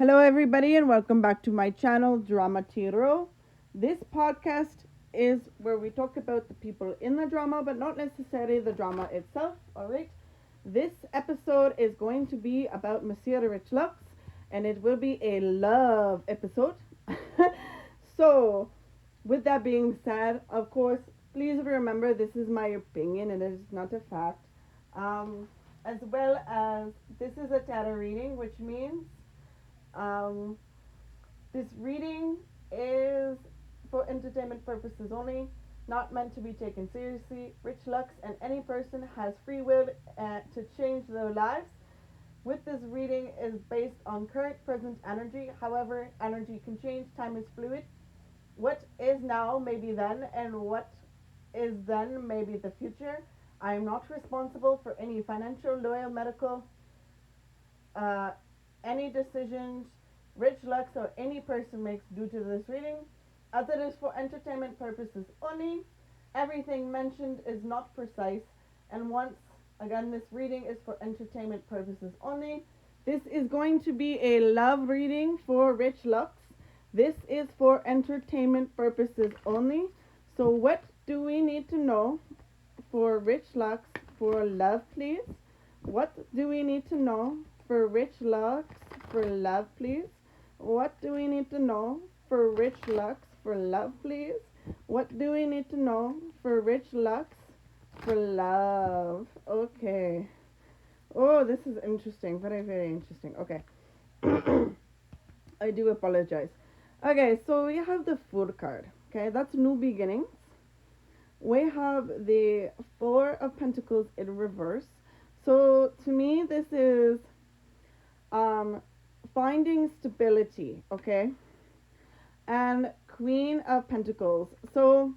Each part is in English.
Hello, everybody, and welcome back to my channel, Dramatearot. This podcast is where we talk about the people in the drama, but not necessarily the drama itself. All right. This episode is going to be about Monsieur Rich Lux, and it will be a love episode. So, with that being said, of course, please remember this is my opinion and it is not a fact. As well as this is a tarot reading, which means um, this reading is for entertainment purposes only, not meant to be taken seriously. Rich Lux and any person has free will to change their lives. With this reading is based on current present energy. However, energy can change. Time is fluid. What is now may be then, and what is then may be the future. I am not responsible for any financial, loyal, medical, uh, any decisions Rich Lux or any person makes due to this reading, as it is for entertainment purposes only. Everything mentioned is not precise, and once again, this reading is for entertainment purposes only. This is going to be a love reading for Rich Lux. This is for entertainment purposes only. So, what do we need to know for Rich Lux for love, please? What do we need to know for Rich Lux for love, please? What do we need to know for Rich Lux for love, please? What do we need to know for Rich Lux for love? Okay. Oh, this is interesting. Very, very interesting. Okay. I do apologize. Okay, so we have the Fool card. Okay, that's new beginnings. We have the Four of Pentacles in reverse. So to me, this is finding stability, okay? And Queen of Pentacles. So,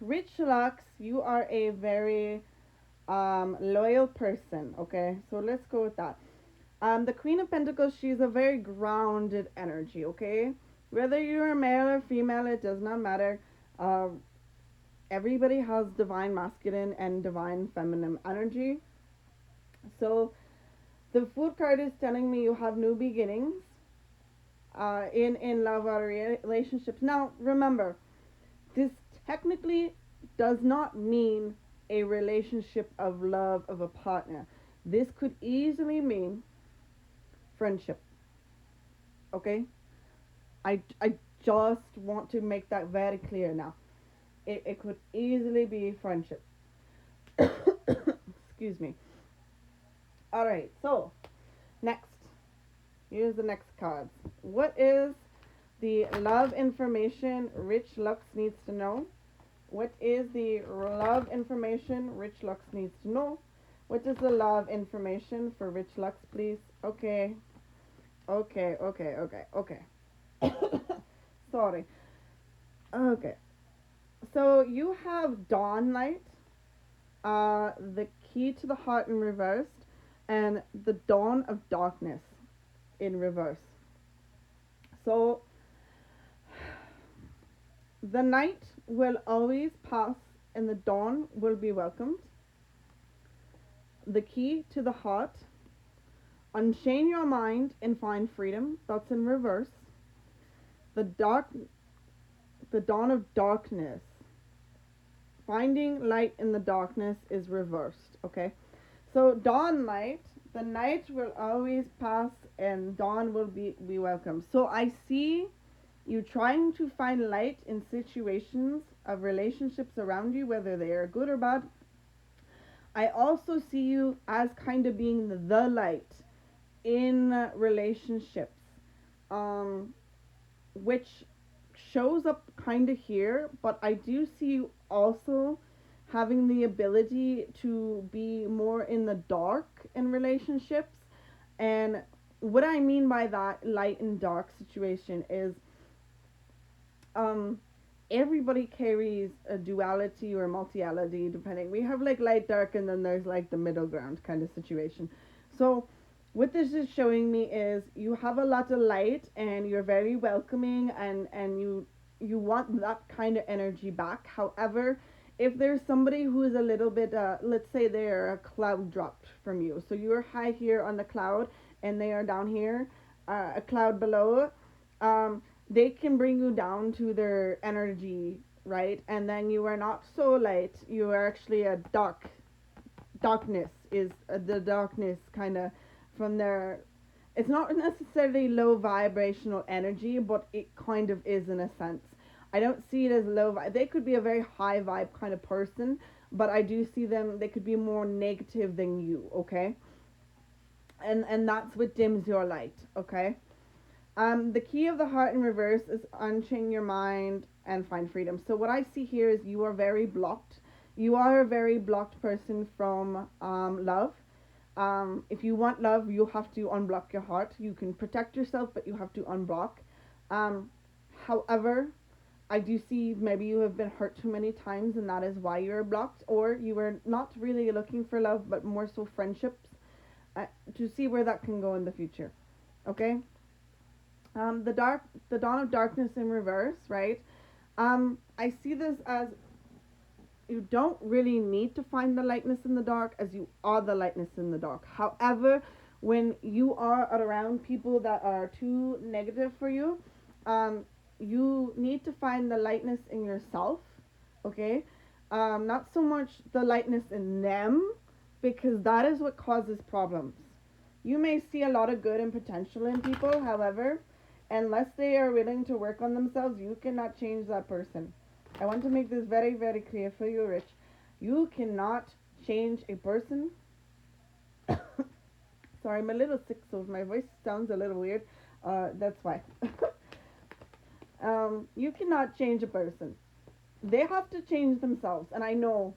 Rich Lux, you are a very loyal person, okay? So let's go with that. The Queen of Pentacles, she's a very grounded energy, okay? Whether you're a male or female, it does not matter. Everybody has divine masculine and divine feminine energy. So the Fool card is telling me you have new beginnings in love or relationships. Now, remember, this technically does not mean a relationship of love of a partner. This could easily mean friendship. Okay? I just want to make that very clear now. It could easily be friendship. Excuse me. Alright, so next. Here's the next cards. What is the love information Rich Lux needs to know? What is the love information Rich Lux needs to know? What is the love information for Rich Lux, please? Okay. Sorry. Okay. So you have Dawn Light, the Key to the Heart in reverse, and the Dawn of Darkness in reverse. So the night will always pass and the dawn will be welcomed. The Key to the Heart, unchain your mind and find freedom, that's in reverse. The Dawn of Darkness, finding light in the darkness, is reversed, okay? So dawn light, the night will always pass and dawn will be welcome. So I see you trying to find light in situations of relationships around you, whether they are good or bad. I also see you as kind of being the light in relationships, which shows up kind of here, but I do see you also having the ability to be more in the dark in relationships. And what I mean by that light and dark situation is everybody carries a duality or multiality, depending. We have like light, dark, and then there's like the middle ground kind of situation. So what this is showing me is you have a lot of light and you're very welcoming, and you want that kind of energy back. However, if there's somebody who is a little bit let's say they're a cloud dropped from you, so you're high here on the cloud and they are down here, a cloud below, um, they can bring you down to their energy, right? And then you are not so light. You are actually a darkness is the darkness kind of from their. It's not necessarily low vibrational energy, but it kind of is in a sense. I don't see it as low. They could be a very high vibe kind of person, but I do see them. They could be more negative than you. Okay, and that's what dims your light. Okay. The key of the heart in reverse is unchain your mind and find freedom. So what I see here is you are very blocked. You are a very blocked person from love. If you want love, you have to unblock your heart. You can protect yourself, but you have to unblock. Um, However, I do see maybe you have been hurt too many times, and that is why you're blocked, or you are not really looking for love, but more so friendships. To see where that can go in the future. Okay. The dawn of darkness in reverse, right? I see this as you don't really need to find the lightness in the dark, as you are the lightness in the dark. However, when you are around people that are too negative for you, um, you need to find the lightness in yourself. Okay, not so much the lightness in them, because that is what causes problems. You may see a lot of good and potential in people, however, unless they are willing to work on themselves, you cannot change that person. I want to make this very, very clear for you, Rich. You cannot change a person. Sorry, I'm a little sick, so if my voice sounds a little weird, that's why. You cannot change a person. They have to change themselves. And I know,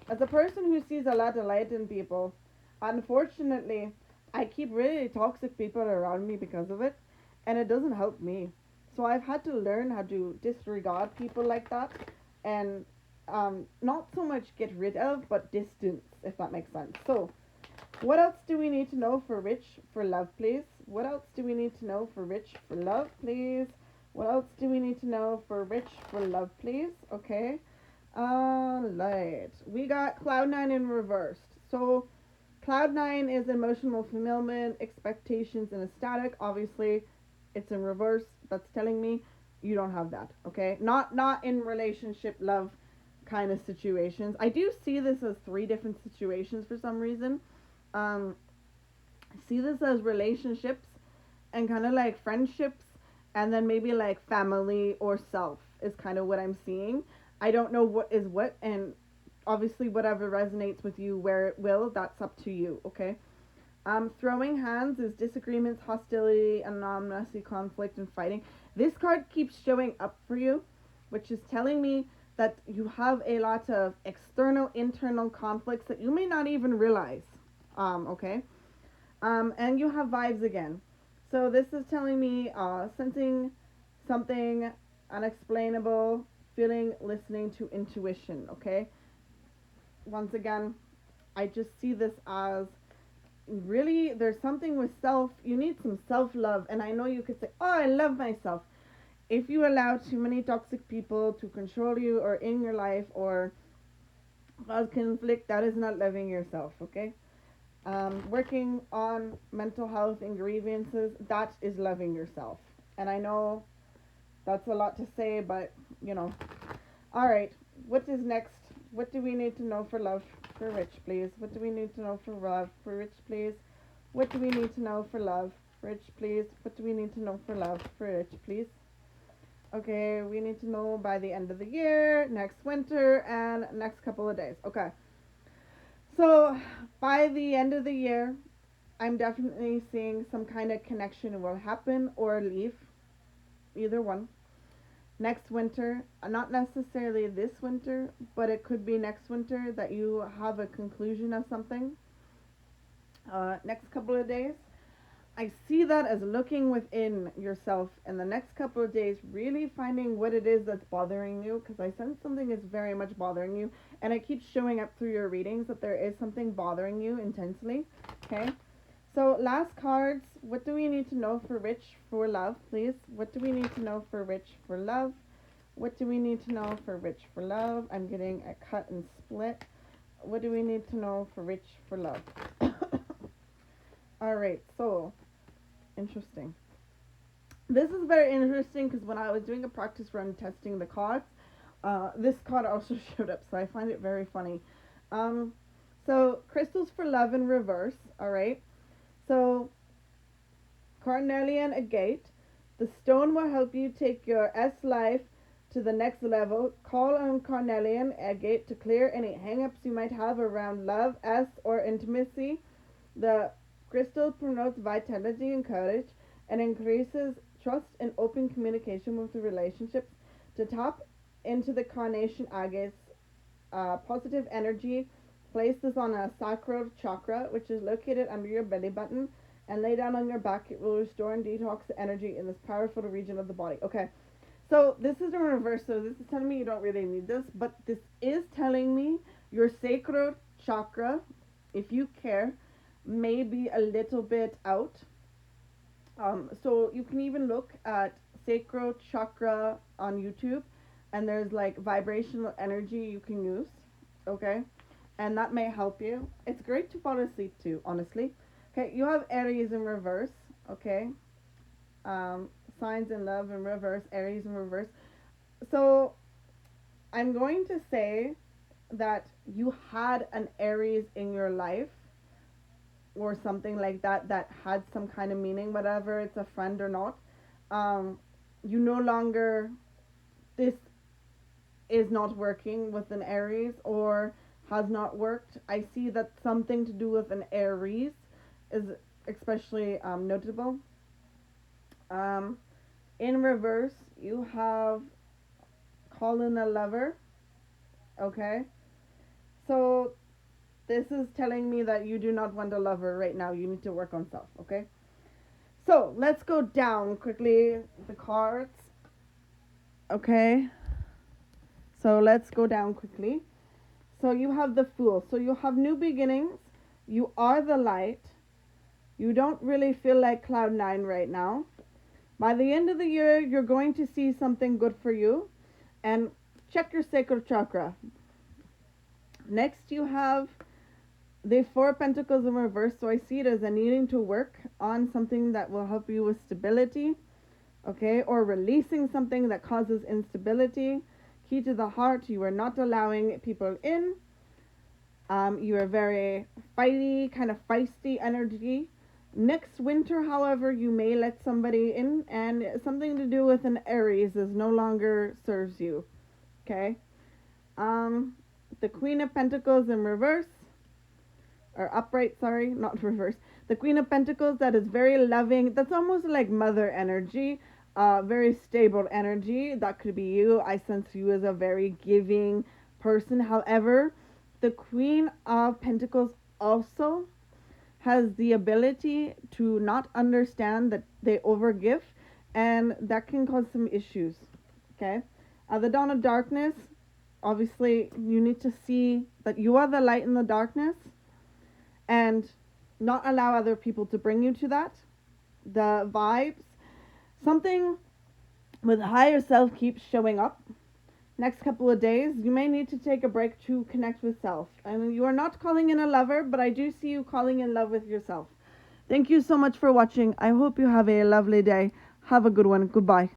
as a person who sees a lot of light in people, unfortunately, I keep really toxic people around me because of it, and it doesn't help me. So I've had to learn how to disregard people like that, and not so much get rid of, but distance, if that makes sense. So, what else do we need to know for Rich for love, please? What else do we need to know for Rich for love, please? What else do we need to know for Rich for love, please? Okay. Alright. We got Cloud 9 in reversed. So, Cloud 9 is emotional fulfillment, expectations, and ecstatic. Obviously, it's in reverse. That's telling me you don't have that. Okay. Not in relationship, love kind of situations. I do see this as three different situations for some reason. I see this as relationships and kind of like friendships, and then maybe like family or self is kind of what I'm seeing. I don't know what is what, and obviously whatever resonates with you where it will, that's up to you. Okay. Throwing hands is disagreements, hostility, anonymity, conflict, and fighting. This card keeps showing up for you, which is telling me that you have a lot of external, internal conflicts that you may not even realize. Okay. And you have vibes again. So this is telling me sensing something unexplainable, feeling, listening to intuition. Okay. Once again, I just see this as really there's something with self. You need some self love, and I know you could say, "Oh, I love myself." If you allow too many toxic people to control you or in your life or cause conflict, that is not loving yourself. Okay. Working on mental health and grievances, that is loving yourself. And I know that's a lot to say, but you know. All right, what is next? What do we need to know for love for Rich, please? What do we need to know for love for Rich, please? What do we need to know for love for Rich, please? What do we need to know for love for Rich, please? Okay, we need to know by the end of the year, next winter, and next couple of days. Okay. So, by the end of the year, I'm definitely seeing some kind of connection will happen or leave. Either one. Next winter, not necessarily this winter, but it could be next winter that you have a conclusion of something. Next couple of days, I see that as looking within yourself in the next couple of days, really finding what it is that's bothering you, because I sense something is very much bothering you, and it keeps showing up through your readings that there is something bothering you intensely. Okay. So last cards, what do we need to know for Rich for love, please? What do we need to know for Rich for love? What do we need to know for Rich for love? I'm getting a cut and split. What do we need to know for Rich for love? All right, so interesting. This is very interesting because when I was doing a practice run testing the cards, this card also showed up, so I find it very funny. Um, so crystals for love in reverse. All right. So carnelian agate. The stone will help you take your S life to the next level. Call on carnelian agate to clear any hangups you might have around love, S, or intimacy. The crystal promotes vitality and courage and increases trust and open communication with the relationships. To tap into the carnation agate's positive energy, place this on a sacral chakra, which is located under your belly button, and lay down on your back. It will restore and detox the energy in this powerful region of the body. Okay, so this is in reverse. So this is telling me you don't really need this, but this is telling me your sacral chakra, if you care, may be a little bit out. So you can even look at sacral chakra on YouTube, and there's like vibrational energy you can use. Okay, and that may help you. It's great to fall asleep too, honestly. Okay, you have Aries in reverse. Okay, signs in love in reverse, Aries in reverse. So I'm going to say that you had an Aries in your life or something like that that had some kind of meaning, whatever it's a friend or not. Um, you no longer, this is not working with an Aries or has not worked. I see that something to do with an Aries is especially notable. Um, in reverse, you have Colin a lover. Okay, so this is telling me that you do not want a lover right now. You need to work on self. Okay, so let's go down quickly the cards. Okay, so let's go down quickly. So you have the Fool. So you have new beginnings. You are the light. You don't really feel like cloud nine right now. By the end of the year, you're going to see something good for you. And check your sacral chakra. Next, you have the Four of Pentacles in reverse. So I see it as a needing to work on something that will help you with stability. Okay, or releasing something that causes instability. Key to the heart, you are not allowing people in. You are very fighty, kind of feisty energy. Next winter, however, you may let somebody in, and something to do with an Aries is no longer serves you. Okay. Um, the Queen of Pentacles in reverse, or upright, sorry, not reverse. The Queen of Pentacles, that is very loving. That's almost like mother energy. Very stable energy. That could be you. I sense you as a very giving person. However, the Queen of Pentacles also has the ability to not understand that they overgive, and that can cause some issues. Okay. The Dawn of Darkness, obviously, you need to see that you are the light in the darkness and not allow other people to bring you to that. The vibes, something with higher self keeps showing up. Next couple of days, you may need to take a break to connect with self. And you are not calling in a lover, but I do see you calling in love with yourself. Thank you so much for watching. I hope you have a lovely day. Have a good one. Goodbye.